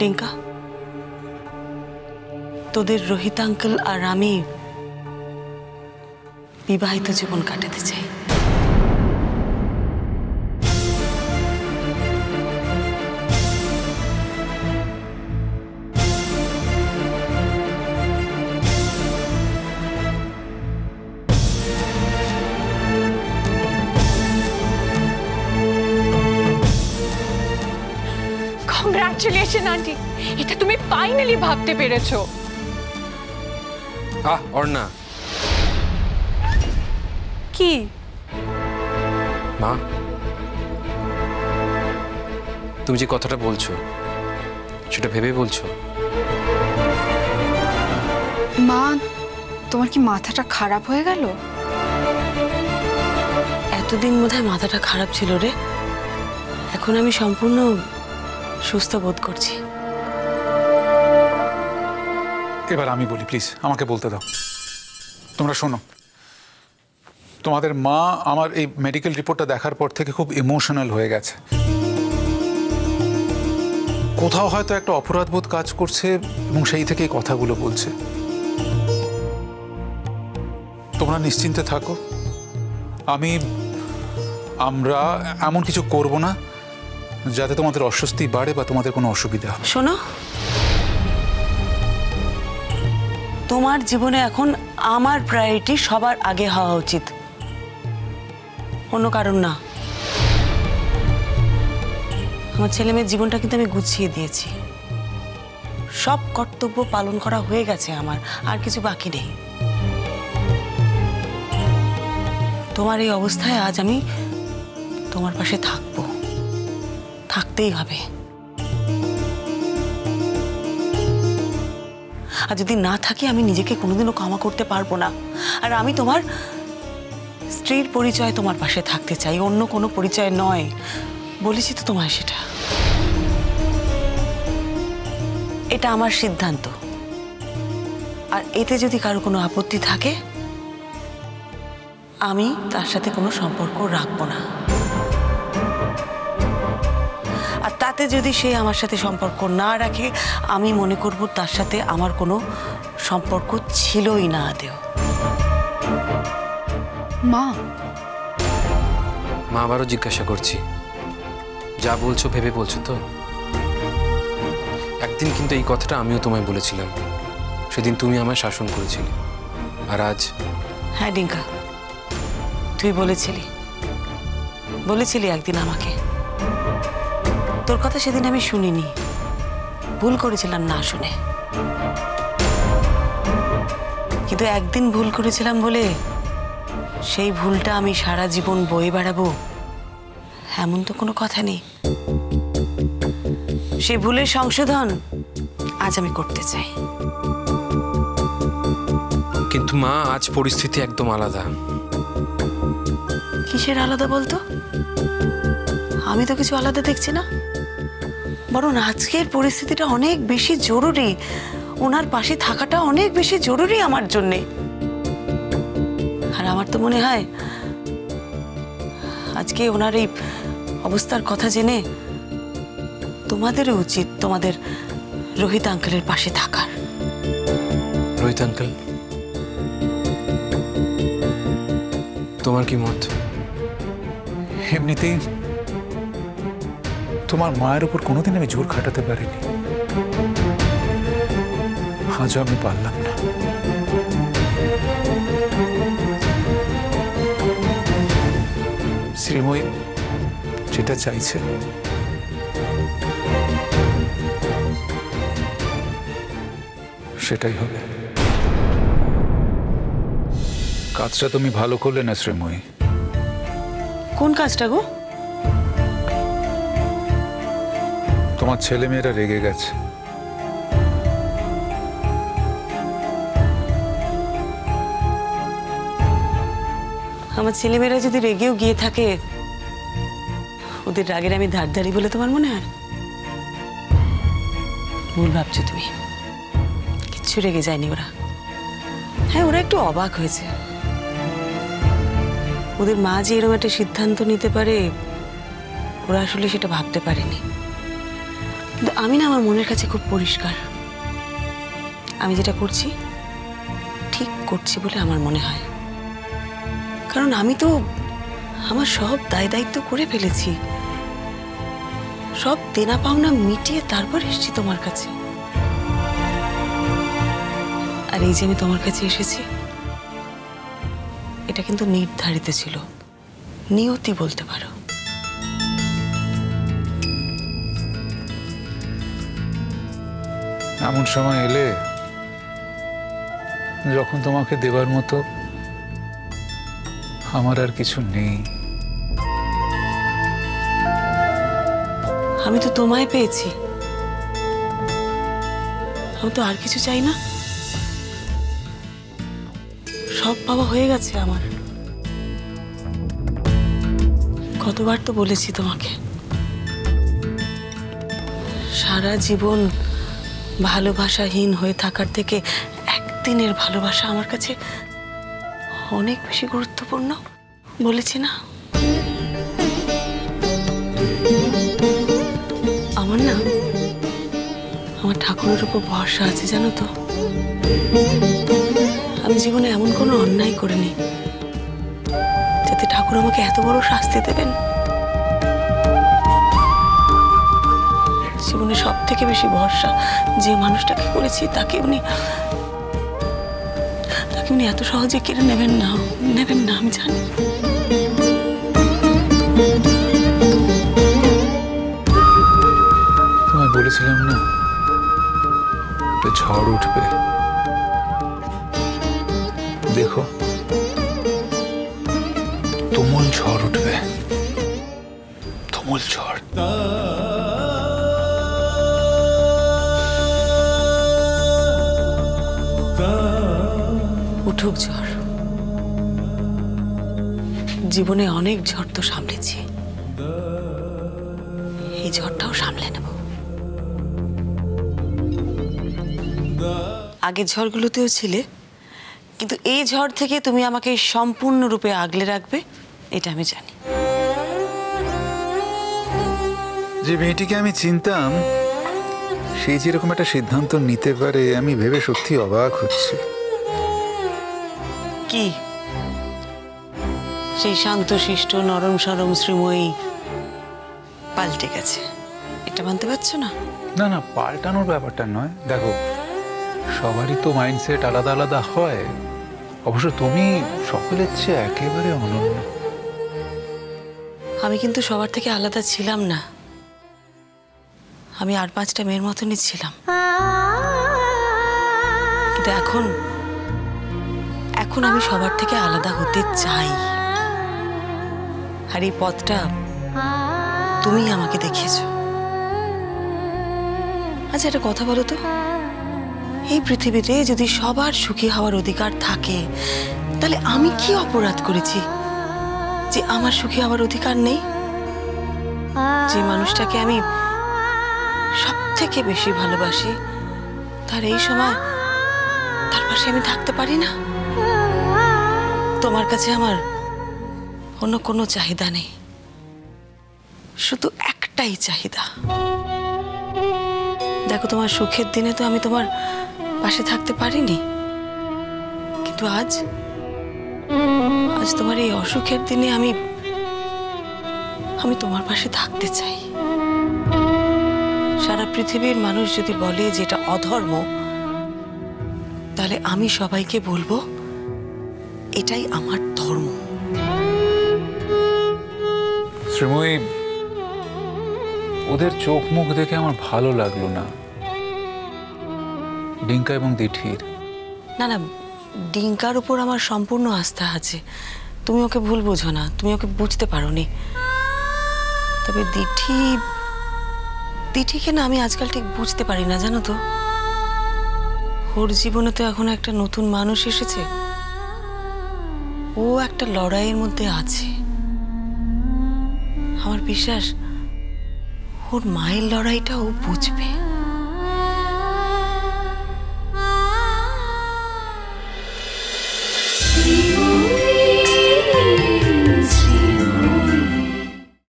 টিঙ্কা, তোদের রোহিত আঙ্কেল আর আমি বিবাহিত জীবন কাটাতে চাই। কংগ্রাচুলেশন আন্টি, এটা তুমি ফাইনালি ভাবতে পেরেছো। অর্ণা, কি মা, তুমি যে কথাটা বলছো সেটা ভেবে বলছো? মা, তোমার কি মাথাটা খারাপ হয়ে গেল? এতদিন বোধহয় মাথাটা খারাপ ছিল রে, এখন আমি সম্পূর্ণ সুস্থ বোধ করছি। এবার আমি বলি, প্লিজ আমাকে বলতে দাও। তোমরা শোনো, তোমাদের মা আমার এই মেডিকেল রিপোর্টটা দেখার পর থেকে খুব ইমোশনাল হয়ে গেছে। কোথাও হয়তো একটা অপরাধবোধ কাজ করছে এবং সেই থেকেই কথাগুলো বলছে। তোমরা নিশ্চিন্তে থাকো, আমরা এমন কিছু করব না যাতে তোমাদের অস্বস্তি বাড়ে বা তোমাদের কোনো অসুবিধা হয়। শোনো, তোমার জীবনে এখন আমার প্রায়োরিটি সবার আগে হওয়া উচিত, অন্য কারণ না। আমার ছেলে মেয়ের জীবনটা কিন্তু আমি গুছিয়ে দিয়েছি, সব কর্তব্য পালন করা হয়ে গেছে আমার, আর কিছু বাকি নেই। তোমার এই অবস্থায় আজ আমি তোমার পাশে থাকবো, থাকতেই হবে। আর যদি না থাকি আমি নিজেকে কোনোদিনও ক্ষমা করতে পারবো না। আর আমি তোমার স্ত্রীর পরিচয় তোমার পাশে থাকতে চাই, অন্য কোনো পরিচয় নয়। বলেছি তো তোমায় সেটা, এটা আমার সিদ্ধান্ত। আর এতে যদি কারো কোনো আপত্তি থাকে আমি তার সাথে কোনো সম্পর্ক রাখবো না। আর তাতে যদি সে আমার সাথে সম্পর্ক না রাখে আমি মনে করব তার সাথে আমার কোনো সম্পর্ক ছিলই না আদেও। মা, আবারও জিজ্ঞাসা করছি, যা বলছো ভেবে বলছো তো? একদিন কিন্তু এই কথাটা আমিও তোমায় বলেছিলাম, সেদিন তুমি আমায় শাসন করেছিলে। আর আজ? হ্যাঁ ডিঙ্কা, তুই বলেছিলি একদিন আমাকে। তোর কথা সেদিন আমি শুনিনি, ভুল করেছিলাম না শুনে। কিন্তু একদিন ভুল করেছিলাম বলে সেই ভুলটা আমি সারা জীবন বয়ে বেড়াবো এমন তো কোনো কথা নেই। সেই ভুলের সংশোধন আজ আমি করতে চাই। কিন্তু মা, আজ পরিস্থিতি একদম আলাদা। কিসের আলাদা বলতো? আমি তো কিছু আলাদা দেখছি না, বরং আজকের পরিস্থিতিটা অনেক বেশি জরুরি। ওনার পাশে থাকাটা অনেক বেশি জরুরি আমার জন্যে। আর আমার তো মনে হয় আজকে ওনার এই অবস্থার কথা জেনে তোমাদেরও উচিত তোমাদের রোহিত আঙ্কেলের পাশে থাকার। রোহিত আঙ্কেল, তোমার কি মত? এমনিতেই তোমার মায়ের উপর কোনোদিন আমি জোর খাটাতে পারিনি, আজও আমি পারলাম না। শ্রীময়ী যেটা চাইছে সেটাই হবে। কাজটা তুমি ভালো করলে না শ্রীময়ী। কোন কাজটা গো? তোমার ছেলে মেয়েরা রেগে গেছে। আমার ছেলেমেয়েরা যদি রেগেও গিয়ে থাকে, ওদের রাগের আমি ধারধারি বলে তোমার মনে হয়? ভুল ভাবছো তুমি, কিচ্ছু রেগে যায়নি ওরা। হ্যাঁ, ওরা একটু অবাক হয়েছে। ওদের মা যে এরকম একটা সিদ্ধান্ত নিতে পারে ওরা আসলে সেটা ভাবতে পারেনি। কিন্তু আমি না আমার মনের কাছে খুব পরিষ্কার। আমি যেটা করছি ঠিক করছি বলে আমার মনে হয়, কারণ আমি তো আমার সব দায় দায়িত্ব করে ফেলেছি, সব দেনা পাওনা মিটিয়ে তারপর এসেছি তোমার কাছে। আর এই যে আমি তোমার কাছে এসেছি, এটা কিন্তু নির্ধারিত ছিল, নিয়তি বলতে পারো। এমন সময় এলে যখন তোমাকে দেবার মতো আমার আর কিছু নেই। আমি তো তোমায় পেয়েছি, আমি তো আর কিছু চাই না, সব পাওয়া হয়ে গেছে আমার। কতবার তো বলেছি তোমাকে, সারা জীবন ভালোবাসাহীন হয়ে থাকার থেকে একদিনের ভালোবাসা আমার কাছে অনেক বেশি গুরুত্বপূর্ণ, বলেছি না? আমার না আমার ঠাকুরের উপর ভরসা আছে, জানো তো। আমি জীবনে এমন কোনো অন্যায় করিনি যাতে ঠাকুর আমাকে এত বড় শাস্তি দেবেন। জীবনে সব থেকে বেশি ভরসা যে মানুষটাকে করেছি তাকে উনি এত সহজে কেড়ে নেবেন না, আমি জানি। তোমায় বলেছিলাম না যে ঝড় উঠবে, দেখো তুমুল ঝড় উঠবে, তুমুল ঝড়। উঠুক ঝড়, জীবনে অনেক ঝড় তো সামলেছি, এই ঝড়টাও সামলে নেব। আগের ঝড়গুলোতেও ছিলে, কিন্তু এই ঝড় থেকে তুমি আমাকে সম্পূর্ণরূপে আগলে রাখবে, এটা আমি জানি। যে মেয়েটিকে আমি চিনতাম সেই যেরকম একটা সিদ্ধান্ত নিতে পারে আমি ভেবে সত্যি অবাক হচ্ছি। কি সেই শান্তশিষ্ট নরম সরম শ্রীময়ী পাল্টে গেছে, এটা মানতে পারছো না? না না, পাল্টানোর ব্যাপারটা নয়। দেখো, সবারই তো মাইন্ডসেট আলাদা আলাদা হয়, অবশ্য তুমি সকলের চেয়ে একেবারে অনন্য। আমি কিন্তু সবার থেকে আলাদা ছিলাম না, আমি আর 5টা মেয়ের মতনই ছিলাম, কিন্তু এখন আমি সবার থেকে আলাদা হতে চাই। আর এই পথটা তুমি আমাকে দেখিয়েছো। আচ্ছা, একটা কথা বলো তো, এই পৃথিবীতে যদি সবার সুখী হওয়ার অধিকার থাকে, তাহলে আমি কি অপরাধ করেছি যে আমার সুখী হওয়ার অধিকার নেই? যে মানুষটাকে আমি সব থেকে বেশি ভালোবাসি, তার এই সময় তার পাশে আমি থাকতে পারি না? তোমার কাছে আমার অন্য কোনো চাহিদা নেই, শুধু একটাই চাহিদা। দেখো, তোমার সুখের দিনে তো আমি তোমার পাশে থাকতে পারিনি, কিন্তু আজ তোমার এই অসুখের দিনে আমি তোমার পাশে থাকতে চাই। সারা পৃথিবীর মানুষ যদি বলে যে এটা অধর্ম, তাহলে আমি সবাইকে বলবো এটাই আমার ধর্ম। শ্রীময়ী, ওদের চোখ মুখ দেখে আমার ভালো লাগলো না, ডিঙ্কা এবং দিঠির। না না, ডিঙ্কার উপর আমার সম্পূর্ণ আস্থা আছে, তুমি ওকে ভুল বোঝো না, তুমি ওকে বুঝতে পারোনি। তবে দিঠিকে না আমি আজকাল ঠিক বুঝতে পারি না, জানো তো। ওর জীবনে তো এখন একটা নতুন মানুষ এসেছে, ও একটা লড়াইয়ের মধ্যে আছে। আমার বিশ্বাস ওর মায়ের লড়াইটা ও বুঝবে।